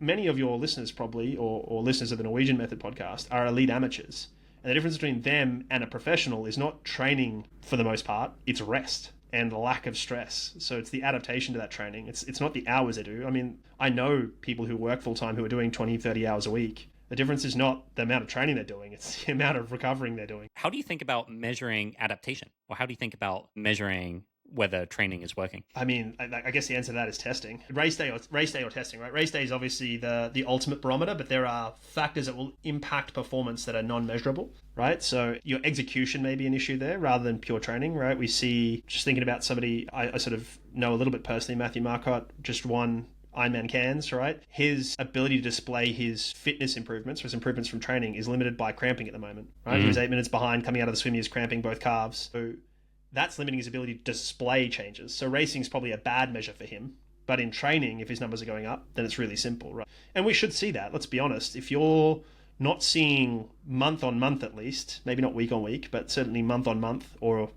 many of your listeners probably, or listeners of the Norwegian Method podcast, are elite amateurs. And the difference between them and a professional is not training for the most part, it's rest and the lack of stress. So it's the adaptation to that training. It's not the hours they do. I mean, I know people who work full time who are doing 20, 30 hours a week. The difference is not the amount of training they're doing, it's the amount of recovering they're doing. How do you think about measuring adaptation? Or how do you think about measuring whether training is working? I mean, I guess the answer to that is testing. Race day or testing, right? Race day is obviously the ultimate barometer, but there are factors that will impact performance that are non-measurable, right? So your execution may be an issue there rather than pure training, right? We see, just thinking about somebody I sort of know a little bit personally, Matthew Marcotte, just won Ironman Cairns, right? His ability to display his fitness improvements, or his improvements from training, is limited by cramping at the moment, right? He was 8 minutes behind coming out of the swim, he was cramping both calves. So that's limiting his ability to display changes. So racing is probably a bad measure for him. But in training, if his numbers are going up, then it's really simple, right? And we should see that, let's be honest. If you're not seeing month on month at least, maybe not week on week, but certainly month on month, or a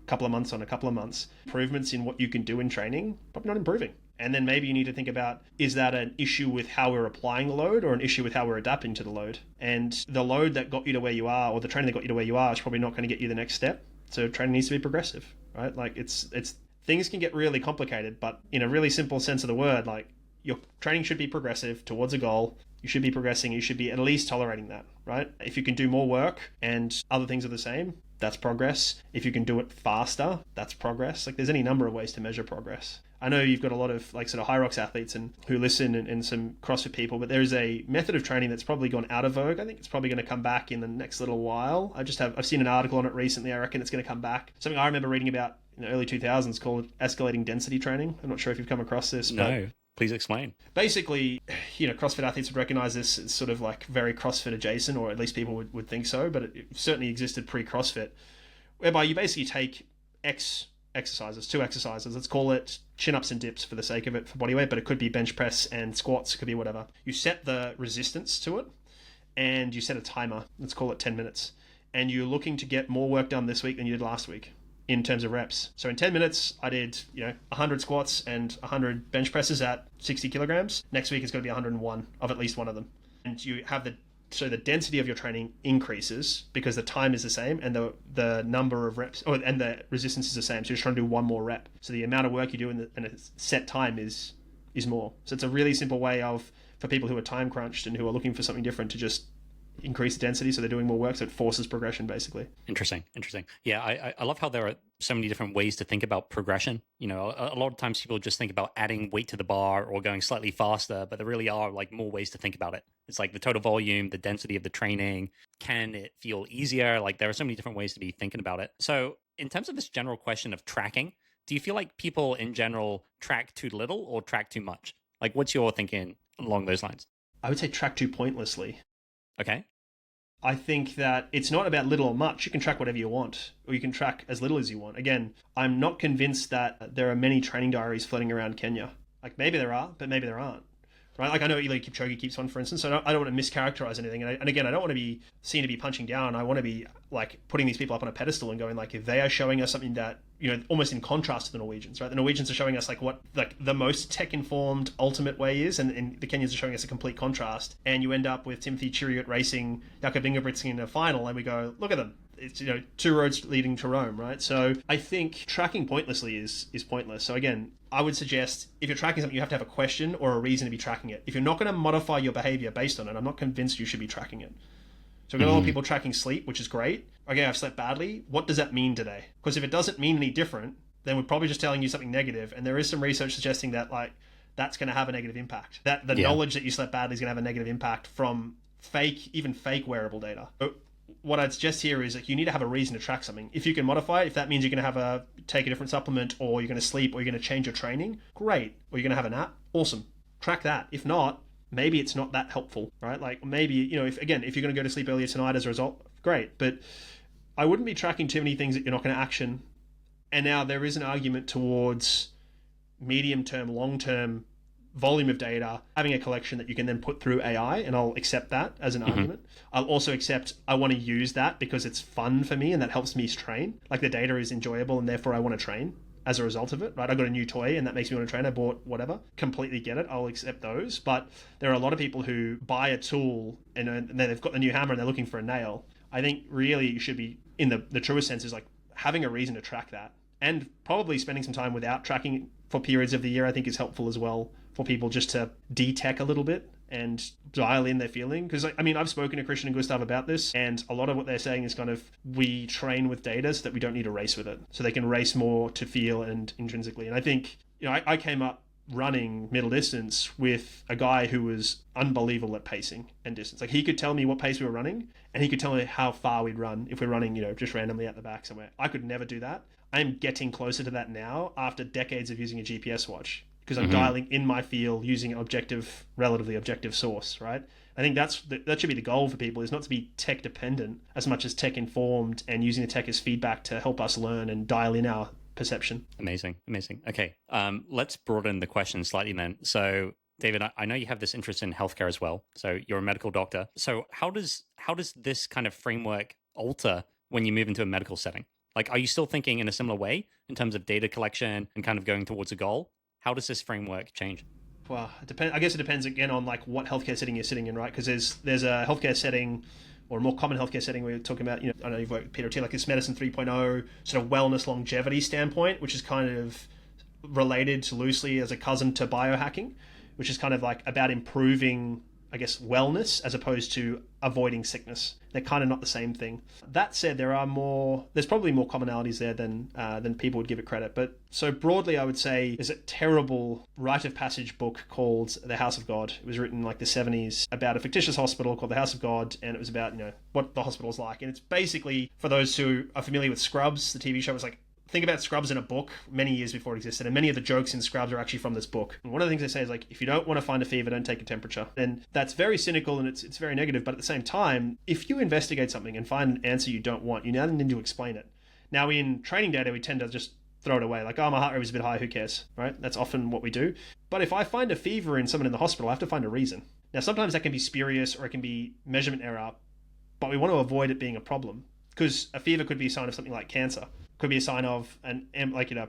couple of months on a couple of months, improvements in what you can do in training, probably not improving. And then maybe you need to think about, is that an issue with how we're applying the load or an issue with how we're adapting to the load? And the load that got you to where you are, or the training that got you to where you are, is probably not going to get you the next step. So training needs to be progressive, right? Like it's things can get really complicated, but in a really simple sense of the word, like your training should be progressive towards a goal. You should be progressing. You should be at least tolerating that, right? If you can do more work and other things are the same, that's progress. If you can do it faster, that's progress. Like there's any number of ways to measure progress. I know you've got a lot of like sort of Hyrox athletes and who listen and some CrossFit people, but there's a method of training that's probably gone out of vogue. I think it's probably going to come back in the next little while. I've seen an article on it recently. I reckon it's going to come back. Something I remember reading about in the early 2000s called escalating density training. I'm not sure if you've come across this. No, please explain. Basically, CrossFit athletes would recognize this as sort of like very CrossFit adjacent, or at least people would think so, but it certainly existed pre-CrossFit, whereby you basically take two exercises. Let's call it chin-ups and dips for the sake of it for body weight, but it could be bench press and squats, it could be whatever. You set the resistance to it and you set a timer. Let's call it 10 minutes. And you're looking to get more work done this week than you did last week in terms of reps. So in 10 minutes, I did 100 squats and 100 bench presses at 60 kilograms. Next week, it's going to be 101 of at least one of them. And you have the density of your training increases because the time is the same and the number of reps and the resistance is the same. So you're trying to do one more rep. So the amount of work you do in a set time is more. So it's a really simple way for people who are time crunched and who are looking for something different to just increase the density, so they're doing more work, so it forces progression basically. Interesting. Yeah, I love how there are so many different ways to think about progression. A lot of times people just think about adding weight to the bar or going slightly faster, but there really are like more ways to think about it. It's like the total volume, the density of the training. Can it feel easier? Like there are so many different ways to be thinking about it. So in terms of this general question of tracking, do you feel like people in general track too little or track too much? Like what's your thinking along those lines? I would say track too pointlessly. Okay. I think that it's not about little or much. You can track whatever you want, or you can track as little as you want. Again, I'm not convinced that there are many training diaries floating around Kenya. Like maybe there are, but maybe there aren't. Right? Like I know Eliud Kipchoge keeps one, for instance. So I don't want to mischaracterize anything. And again, I don't want to be seen to be punching down. I want to be like putting these people up on a pedestal and going like, if they are showing us something that, almost in contrast to the Norwegians, right? The Norwegians are showing us like what like the most tech-informed ultimate way is, and the Kenyans are showing us a complete contrast. And you end up with Timothy Cheruiyot racing Jakob Ingebrigtsen in a final, and we go, look at them. It's two roads leading to Rome, right? So I think tracking pointlessly is pointless. So again, I would suggest if you're tracking something, you have to have a question or a reason to be tracking it. If you're not going to modify your behavior based on it, I'm not convinced you should be tracking it. So we've got a lot of people tracking sleep, which is great. Okay, I've slept badly. What does that mean today? Because if it doesn't mean any different, then we're probably just telling you something negative. And there is some research suggesting that like that's going to have a negative impact. That the knowledge that you slept badly is going to have a negative impact from even fake wearable data. But what I'd suggest here is like you need to have a reason to track something. If you can modify it, if that means you're going to take a different supplement, or you're going to sleep, or you're going to change your training, great. Or you're going to have a nap, awesome. Track that. If not, maybe it's not that helpful, right? Like maybe, if you're going to go to sleep earlier tonight as a result, great. But I wouldn't be tracking too many things that you're not going to action. And now there is an argument towards medium-term, long-term volume of data, having a collection that you can then put through AI, and I'll accept that as an argument. I'll also accept I want to use that because it's fun for me and that helps me train. Like the data is enjoyable and therefore I want to train. as a result of it, right? I got a new toy and that makes me want to train. I bought whatever. Completely get it. I'll accept those. But there are a lot of people who buy a tool and then they've got the new hammer and they're looking for a nail. I think really you should be, in the truest sense, is like having a reason to track that. And probably spending some time without tracking for periods of the year, I think is helpful as well for people just to de-tech a little bit and dial in their feeling. Because I mean, I've spoken to Christian and Gustav about this, and a lot of what they're saying is kind of, we train with data so that we don't need to race with it. So they can race more to feel and intrinsically. And I think, I came up running middle distance with a guy who was unbelievable at pacing and distance. Like, he could tell me what pace we were running, and he could tell me how far we'd run if we're running, just randomly at the back somewhere. I could never do that. I'm getting closer to that now after decades of using a GPS watch, because I'm dialing in my feel using an relatively objective source, right? I think that should be the goal for people, is not to be tech dependent as much as tech informed, and using the tech as feedback to help us learn and dial in our perception. Amazing. Okay, let's broaden the question slightly then. So, David, I know you have this interest in healthcare as well. So you're a medical doctor. So how does this kind of framework alter when you move into a medical setting? Like, are you still thinking in a similar way in terms of data collection and kind of going towards a goal? How does this framework change? Well, I guess it depends again on like what healthcare setting you're sitting in, right? Because there's a healthcare setting, or a more common healthcare setting we're talking about, I know you've worked with Peter T, like this medicine 3.0 sort of wellness longevity standpoint, which is kind of related loosely as a cousin to biohacking, which is kind of like about improving, I guess, wellness as opposed to avoiding sickness. They're kind of not the same thing. That said, there's probably more commonalities there than people would give it credit. But so broadly, I would say there's a terrible rite of passage book called The House of God. It was written in like the 70s about a fictitious hospital called The House of God, and it was about what the hospital's like. And it's basically, for those who are familiar with Scrubs, the TV show, was like, think about Scrubs in a book many years before it existed, and many of the jokes in Scrubs are actually from this book. And one of the things they say is like, if you don't want to find a fever, don't take a temperature. And that's very cynical and it's very negative, but at the same time, if you investigate something and find an answer you don't want, you now need to explain it. Now, in training data, we tend to just throw it away. Like, oh, my heart rate was a bit high, who cares, right? That's often what we do. But if I find a fever in someone in the hospital, I have to find a reason. Now, sometimes that can be spurious or it can be measurement error, but we want to avoid it being a problem, because a fever could be a sign of something like cancer. Could be a sign of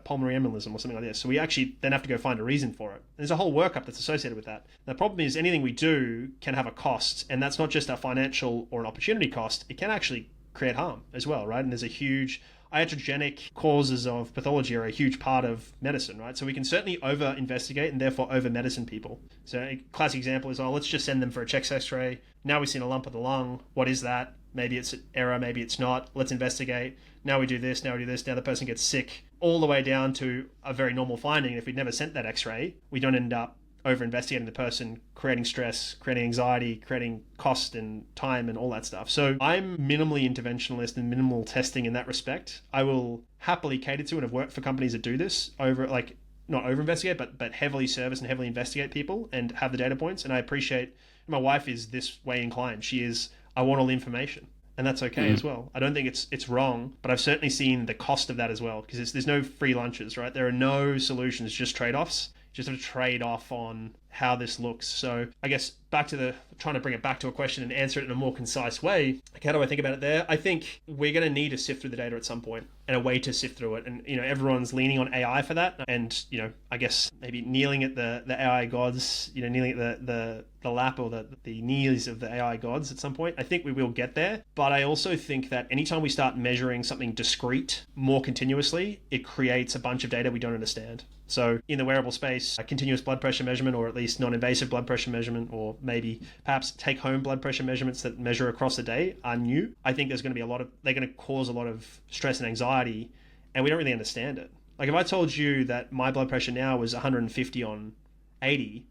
pulmonary embolism or something like this. So we actually then have to go find a reason for it. And there's a whole workup that's associated with that. The problem is anything we do can have a cost, and that's not just a financial or an opportunity cost. It can actually create harm as well, right? And there's a huge iatrogenic causes of pathology are a huge part of medicine, right? So we can certainly over-investigate and therefore over-medicine people. So a classic example is, let's just send them for a chest x-ray. Now we've seen a lump of the lung. What is that? Maybe it's an error, maybe it's not. Let's investigate. Now we do this, now the person gets sick, all the way down to a very normal finding. If we'd never sent that x-ray, we don't end up over-investigating the person, creating stress, creating anxiety, creating cost and time and all that stuff. So I'm minimally interventionalist and minimal testing in that respect. I will happily cater to and have worked for companies that do this not over-investigate, but heavily service and heavily investigate people and have the data points. And I appreciate, my wife is this way inclined. She is, I want all the information. And that's okay as well. I don't think it's wrong, but I've certainly seen the cost of that as well, because there's no free lunches, right? There are no solutions, just trade-offs. Just a trade-off on how this looks. So I guess trying to bring it back to a question and answer it in a more concise way. Like, how do I think about it there? I think we're going to need to sift through the data at some point, and a way to sift through it. And, everyone's leaning on AI for that. And, I guess maybe kneeling at the AI gods, kneeling at the lap or the knees of the AI gods at some point. I think we will get there. But I also think that anytime we start measuring something discrete more continuously, it creates a bunch of data we don't understand. So in the wearable space, a continuous blood pressure measurement, or at least non-invasive blood pressure measurement, or maybe perhaps take-home blood pressure measurements that measure across the day are new. I think there's going to be they're going to cause a lot of stress and anxiety, and we don't really understand it. Like, if I told you that my blood pressure now was 150 on 80,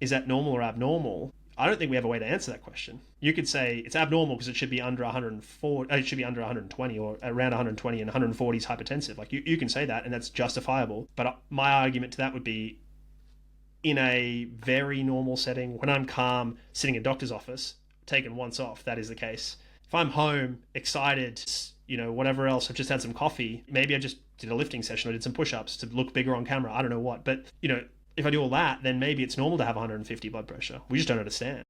is that normal or abnormal? I don't think we have a way to answer that question. You could say it's abnormal because it should be under 104, it should be under 120 or around 120, and 140 is hypertensive. Like, you can say that, and that's justifiable. But my argument to that would be, in a very normal setting, when I'm calm, sitting in a doctor's office, taken once off, that is the case. If I'm home, excited, whatever else, I've just had some coffee, maybe I just did a lifting session, or did some push-ups to look bigger on camera, I don't know what. But, if I do all that, then maybe it's normal to have 150 blood pressure. We just don't understand.